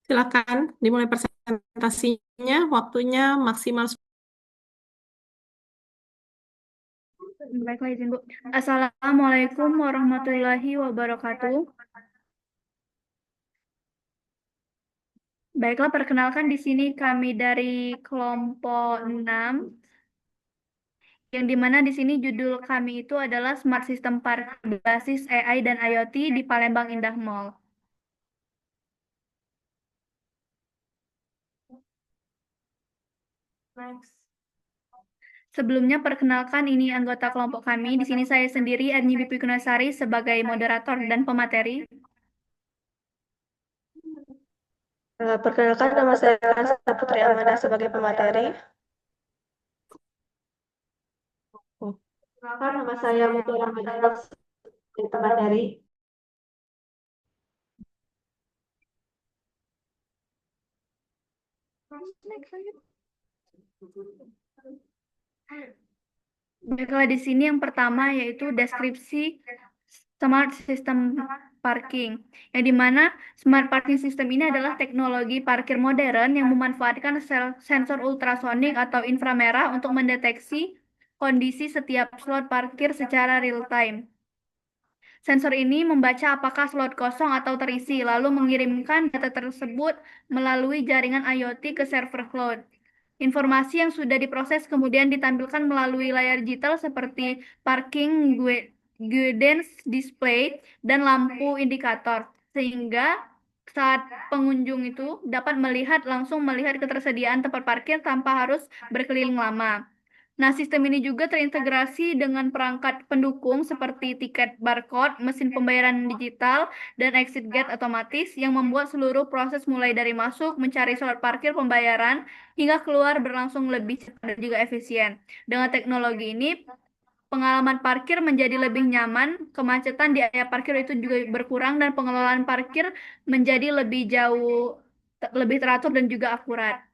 Silakan dimulai presentasinya. Waktunya maksimal. Baiklah, izin Bu. Assalamualaikum warahmatullahi wabarakatuh. Baiklah, perkenalkan di sini kami dari kelompok 6, yang dimana di sini judul kami itu adalah Smart System Park berbasis AI dan IoT di Palembang Indah Mall. Sebelumnya perkenalkan ini anggota kelompok kami. Di sini saya sendiri Adni Bipi Kunasari sebagai moderator dan pemateri. Perkenalkan nama saya Lasa Putri Amanda sebagai pemateri. Perkenalkan nama saya Mutu Ramadhan sebagai pemateri. Baiklah, di sini yang pertama yaitu deskripsi Smart System Parking, yang dimana Smart Parking System ini adalah teknologi parkir modern yang memanfaatkan sensor ultrasonik atau inframerah untuk mendeteksi kondisi setiap slot parkir secara real time. Sensor ini membaca apakah slot kosong atau terisi, lalu mengirimkan data tersebut melalui jaringan IoT ke server cloud. Informasi yang sudah diproses kemudian ditampilkan melalui layar digital seperti parking guidance display dan lampu indikator, sehingga saat pengunjung itu dapat langsung melihat ketersediaan tempat parkir tanpa harus berkeliling lama. Nah, sistem ini juga terintegrasi dengan perangkat pendukung seperti tiket barcode, mesin pembayaran digital, dan exit gate otomatis yang membuat seluruh proses mulai dari masuk, mencari slot parkir pembayaran, hingga keluar berlangsung lebih cepat dan juga efisien. Dengan teknologi ini, pengalaman parkir menjadi lebih nyaman, kemacetan di area parkir itu juga berkurang, dan pengelolaan parkir menjadi lebih teratur dan juga akurat.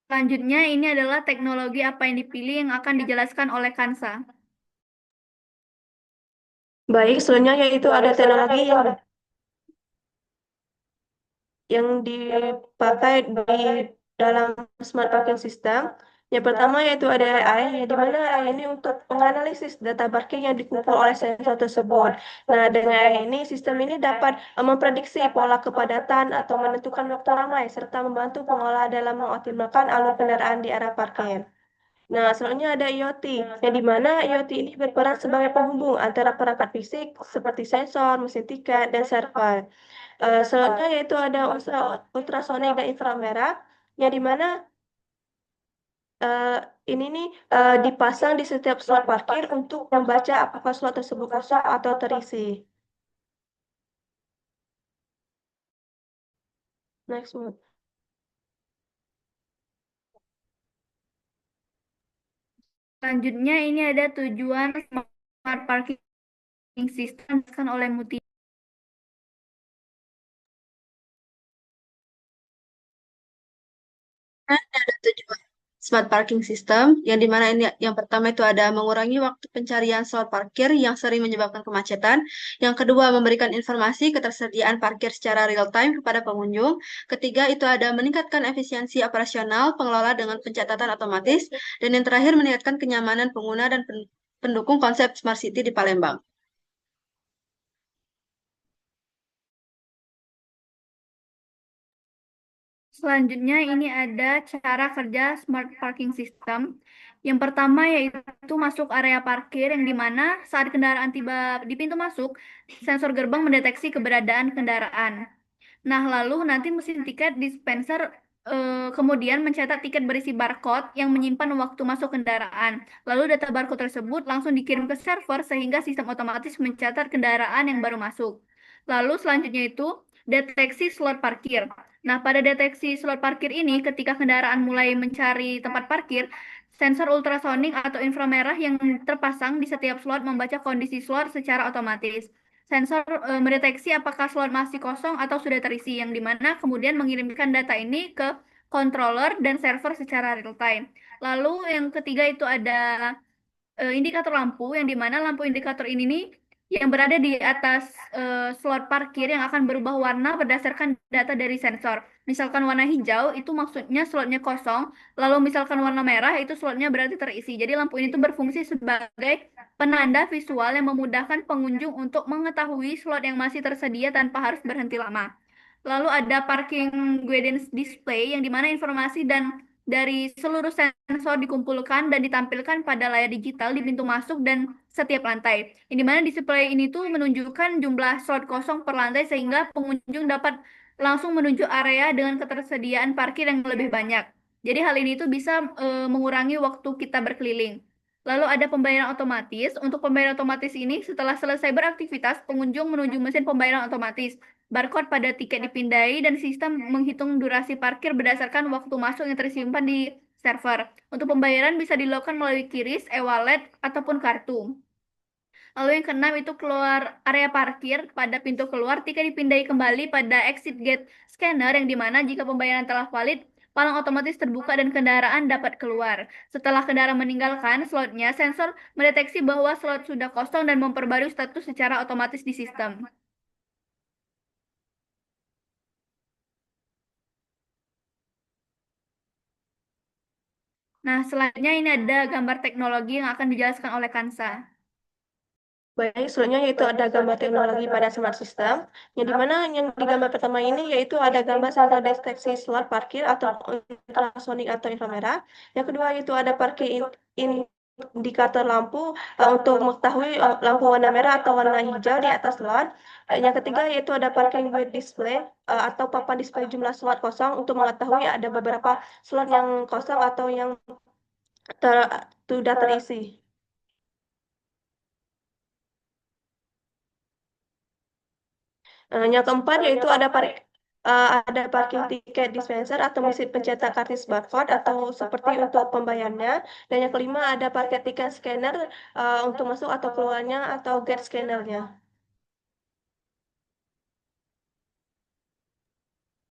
Selanjutnya, ini adalah teknologi apa yang dipilih yang akan dijelaskan oleh Kansa. Baik, selanjutnya yaitu ada teknologi yang dipakai di dalam smart parking system. Yang pertama yaitu ada AI, yang di mana AI ini untuk menganalisis data parking yang dikumpul oleh sensor tersebut. Nah, dengan AI ini, sistem ini dapat memprediksi pola kepadatan atau menentukan waktu ramai, serta membantu pengelola dalam mengoptimalkan alur kendaraan di area parkir. Nah, selanjutnya ada IoT, yang di mana IoT ini berperan sebagai penghubung antara perangkat fisik seperti sensor, mesin tiket, dan server. Selanjutnya yaitu ada ultrasonik dan inframerah, yang dimana eh, ini nih dipasang di setiap slot parkir untuk membaca apakah slot tersebut kosong atau terisi. Next one. Selanjutnya, ini ada tujuan smart parking system dijelaskan oleh Muti. Ada tujuan Smart Parking System, yang dimana ini yang pertama itu ada mengurangi waktu pencarian slot parkir yang sering menyebabkan kemacetan. Yang kedua, memberikan informasi ketersediaan parkir secara real time kepada pengunjung. Ketiga, itu ada meningkatkan efisiensi operasional pengelola dengan pencatatan otomatis. Dan yang terakhir, meningkatkan kenyamanan pengguna dan pendukung konsep Smart City di Palembang. Selanjutnya, ini ada cara kerja smart parking system. Yang pertama yaitu masuk area parkir, yang dimana saat kendaraan tiba di pintu masuk, sensor gerbang mendeteksi keberadaan kendaraan. Nah, lalu nanti mesin tiket dispenser kemudian mencetak tiket berisi barcode yang menyimpan waktu masuk kendaraan. Lalu data barcode tersebut langsung dikirim ke server sehingga sistem otomatis mencatat kendaraan yang baru masuk. Lalu selanjutnya itu deteksi slot parkir. Nah, pada deteksi slot parkir ini, ketika kendaraan mulai mencari tempat parkir, sensor ultrasonik atau inframerah yang terpasang di setiap slot membaca kondisi slot secara otomatis. Sensor mendeteksi apakah slot masih kosong atau sudah terisi, yang dimana kemudian mengirimkan data ini ke controller dan server secara real time. Lalu yang ketiga itu ada indikator lampu, yang dimana lampu indikator ini nih yang berada di atas slot parkir yang akan berubah warna berdasarkan data dari sensor. Misalkan warna hijau itu maksudnya slotnya kosong, lalu misalkan warna merah itu slotnya berarti terisi. Jadi lampu ini tuh berfungsi sebagai penanda visual yang memudahkan pengunjung untuk mengetahui slot yang masih tersedia tanpa harus berhenti lama. Lalu ada parking guidance display yang dimana informasi dan dari seluruh sensor dikumpulkan dan ditampilkan pada layar digital di pintu masuk dan setiap lantai. Yang dimana display ini tuh menunjukkan jumlah slot kosong per lantai sehingga pengunjung dapat langsung menuju area dengan ketersediaan parkir yang lebih banyak. Jadi hal ini tuh bisa mengurangi waktu kita berkeliling. Lalu ada pembayaran otomatis. Untuk pembayaran otomatis ini setelah selesai beraktivitas, pengunjung menuju mesin pembayaran otomatis. Barcode pada tiket dipindai dan sistem menghitung durasi parkir berdasarkan waktu masuk yang tersimpan di server. Untuk pembayaran bisa dilakukan melalui QRIS, e-wallet, ataupun kartu. Lalu yang keenam itu keluar area parkir pada pintu keluar, tiket dipindai kembali pada exit gate scanner yang dimana jika pembayaran telah valid, palang otomatis terbuka dan kendaraan dapat keluar. Setelah kendaraan meninggalkan slotnya, sensor mendeteksi bahwa slot sudah kosong dan memperbarui status secara otomatis di sistem. Nah, selanjutnya ini ada gambar teknologi yang akan dijelaskan oleh Kansa. Baik, selanjutnya yaitu ada gambar teknologi pada smart system, yang dimana yang di gambar pertama ini yaitu ada gambar sensor deteksi slot parkir atau ultrasonik atau inframerah. Yang kedua yaitu ada parkir indikator lampu untuk mengetahui lampu warna merah atau warna hijau di atas slot. Yang ketiga yaitu ada parking grid display atau papan display jumlah slot kosong untuk mengetahui ada beberapa slot yang kosong atau yang sudah terisi. Yang keempat yaitu ada parking tiket dispenser atau mesin pencetak karcis barcode atau seperti untuk pembayarannya. Dan yang kelima ada parkir tiket scanner untuk masuk atau keluarnya atau gate scannernya.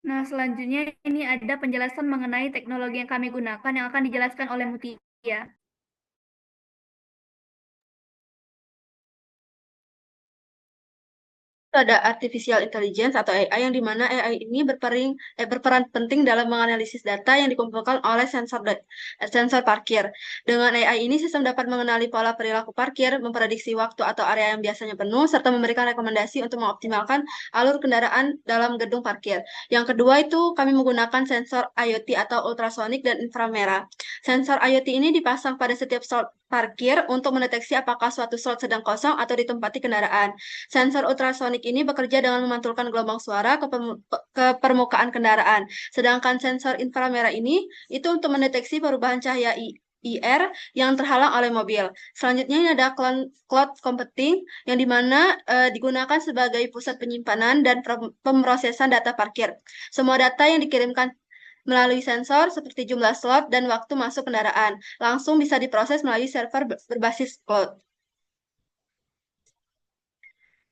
Nah, selanjutnya ini ada penjelasan mengenai teknologi yang kami gunakan yang akan dijelaskan oleh Mutia. Ada artificial intelligence atau AI yang dimana AI ini berperan penting dalam menganalisis data yang dikumpulkan oleh sensor parkir. Dengan AI ini, sistem dapat mengenali pola perilaku parkir, memprediksi waktu atau area yang biasanya penuh, serta memberikan rekomendasi untuk mengoptimalkan alur kendaraan dalam gedung parkir. Yang kedua itu kami menggunakan sensor IoT atau ultrasonik dan inframerah. Sensor IoT ini dipasang pada setiap slot parkir untuk mendeteksi apakah suatu slot sedang kosong atau ditempati kendaraan. Sensor ultrasonik ini bekerja dengan memantulkan gelombang suara ke permukaan kendaraan. Sedangkan sensor inframerah ini itu untuk mendeteksi perubahan cahaya IR yang terhalang oleh mobil. Selanjutnya ini ada cloud computing yang dimana digunakan sebagai pusat penyimpanan dan pemrosesan data parkir. Semua data yang dikirimkan melalui sensor seperti jumlah slot dan waktu masuk kendaraan langsung bisa diproses melalui server berbasis cloud.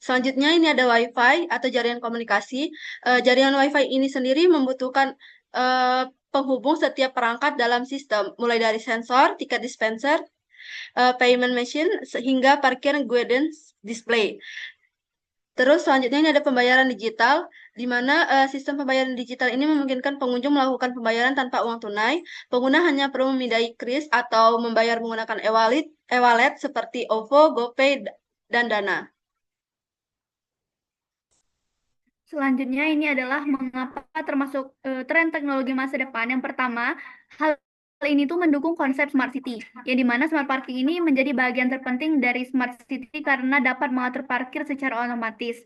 Selanjutnya ini ada Wi-Fi atau jaringan komunikasi. Jaringan Wi-Fi ini sendiri membutuhkan penghubung setiap perangkat dalam sistem, mulai dari sensor, tiket dispenser, payment machine, hingga parkir guidance display. Terus selanjutnya ini ada pembayaran digital, di mana sistem pembayaran digital ini memungkinkan pengunjung melakukan pembayaran tanpa uang tunai. Pengguna hanya perlu memindai kris atau membayar menggunakan e-wallet seperti OVO, GoPay, dan Dana. Selanjutnya ini adalah mengapa termasuk tren teknologi masa depan. Yang pertama, hal ini tuh mendukung konsep smart city, yang dimana smart parking ini menjadi bagian terpenting dari smart city karena dapat mengatur parkir secara otomatis.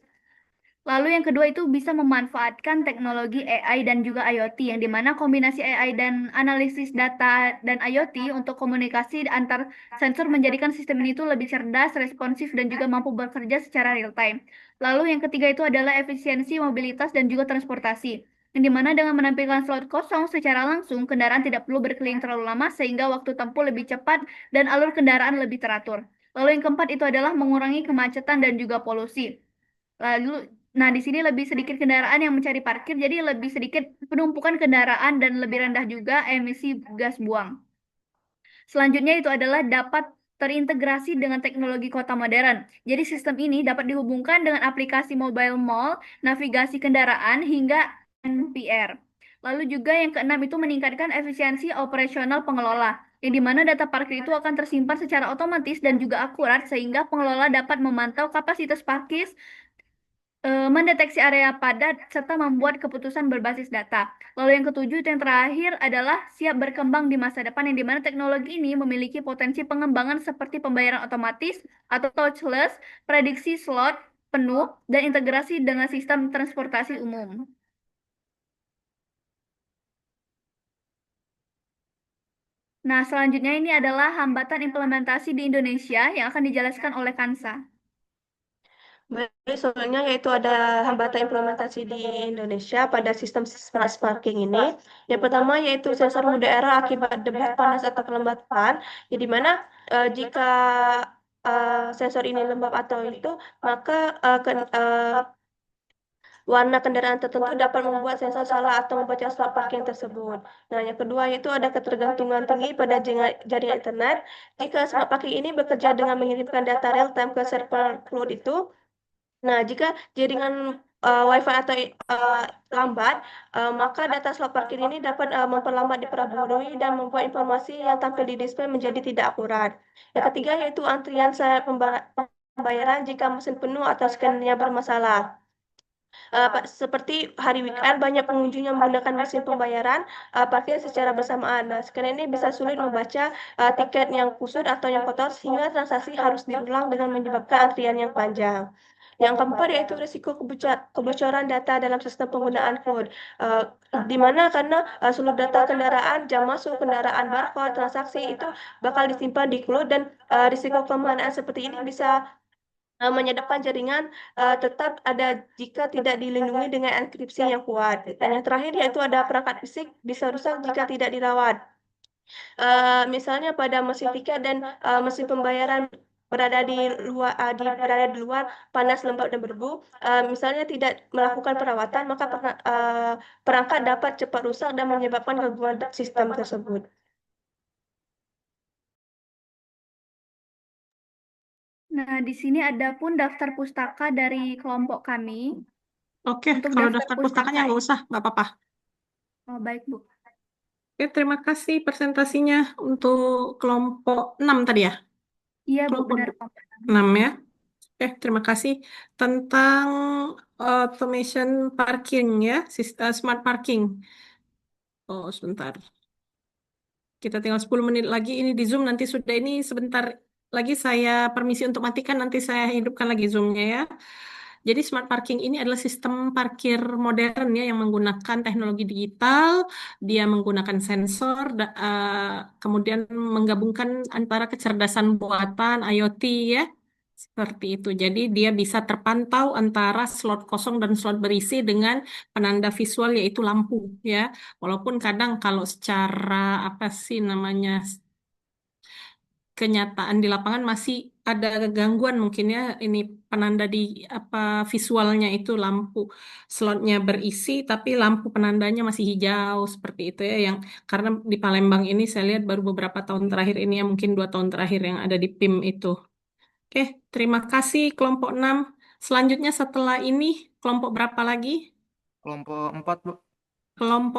Lalu yang kedua itu bisa memanfaatkan teknologi AI dan juga IoT, yang dimana kombinasi AI dan analisis data dan IoT untuk komunikasi antar sensor menjadikan sistem ini tuh lebih cerdas, responsif, dan juga mampu bekerja secara real time. Lalu yang ketiga itu adalah efisiensi mobilitas dan juga transportasi, yang dimana dengan menampilkan slot kosong secara langsung, kendaraan tidak perlu berkeliling terlalu lama sehingga waktu tempuh lebih cepat dan alur kendaraan lebih teratur. Lalu yang keempat itu adalah mengurangi kemacetan dan juga polusi. Nah, di sini lebih sedikit kendaraan yang mencari parkir, jadi lebih sedikit penumpukan kendaraan dan lebih rendah juga emisi gas buang. Selanjutnya itu adalah dapat terintegrasi dengan teknologi kota modern. Jadi sistem ini dapat dihubungkan dengan aplikasi mobile mall, navigasi kendaraan, hingga NPR. Lalu juga yang keenam itu meningkatkan efisiensi operasional pengelola, yang dimana data parkir itu akan tersimpan secara otomatis dan juga akurat sehingga pengelola dapat memantau kapasitas parkir, mendeteksi area padat, serta membuat keputusan berbasis data. Lalu yang ketujuh, itu yang terakhir adalah siap berkembang di masa depan, yang dimana teknologi ini memiliki potensi pengembangan seperti pembayaran otomatis atau touchless, prediksi slot penuh, dan integrasi dengan sistem transportasi umum. Nah, selanjutnya ini adalah hambatan implementasi di Indonesia yang akan dijelaskan oleh Kansa. Baik, soalnya yaitu ada hambatan implementasi di Indonesia pada sistem smart parking ini. Yang pertama yaitu sensor muda era akibat debit panas atau kelembapan, ya di mana jika sensor ini lembab atau itu, maka warna kendaraan tertentu dapat membuat sensor salah atau membaca slot parking tersebut. Nah, yang kedua yaitu ada ketergantungan tinggi pada jaringan internet. Jika smart parking ini bekerja dengan mengirimkan data real time ke server cloud itu, nah, jika jaringan Wi-Fi atau lambat, maka data slot parkir ini dapat memperlambat diperbarui dan membuat informasi yang tampil di display menjadi tidak akurat. Yang ketiga yaitu antrian saat pembayaran jika mesin penuh atau scannernya bermasalah. Seperti hari weekend, banyak pengunjung yang menggunakan mesin pembayaran parkir secara bersamaan. Nah, scanner ini bisa sulit membaca tiket yang kusut atau yang kotor, sehingga transaksi harus diulang dengan menyebabkan antrian yang panjang. Yang keempat yaitu risiko kebocoran data dalam sistem penggunaan cloud, di mana karena seluruh data kendaraan, jam masuk kendaraan, barcode, transaksi itu bakal disimpan di cloud, dan risiko kelemahan seperti ini bisa menyebabkan jaringan tetap ada jika tidak dilindungi dengan enkripsi yang kuat. Dan yang terakhir yaitu ada perangkat fisik bisa rusak jika tidak dirawat. Misalnya pada mesin tiket dan mesin pembayaran berada di luar, panas, lembab, dan berdebu. Misalnya tidak melakukan perawatan, maka perangkat dapat cepat rusak dan menyebabkan gangguan sistem tersebut. Nah, di sini ada pun daftar pustaka dari kelompok kami. Oke, Untuk kalau daftar daftar pustakanya nggak usah, nggak apa-apa. Oh, baik, Bu. Oke, terima kasih presentasinya untuk kelompok 6 tadi ya. Iya, Bu, Kelompok benar, kelompok. 6 ya. Terima kasih. Tentang automation parking ya, smart parking. Oh, sebentar. Kita tinggal 10 menit lagi ini di Zoom. Nanti sudah ini sebentar lagi saya permisi untuk matikan. Nanti saya hidupkan lagi Zoom-nya ya. Jadi smart parking ini adalah sistem parkir modern ya yang menggunakan teknologi digital. Dia menggunakan sensor, kemudian menggabungkan antara kecerdasan buatan IoT ya. Seperti itu. Jadi dia bisa terpantau antara slot kosong dan slot berisi dengan penanda visual yaitu lampu ya. Walaupun kadang kalau secara apa sih namanya kenyataan di lapangan masih ada gangguan mungkin ya ini penanda di apa visualnya itu lampu slotnya berisi tapi lampu penandanya masih hijau seperti itu ya yang karena di Palembang ini saya lihat baru beberapa tahun terakhir ini ya mungkin 2 tahun terakhir yang ada di PIM itu. Oke, terima kasih kelompok 6. Selanjutnya setelah ini kelompok berapa lagi? Kelompok 4, Bu. Kelompok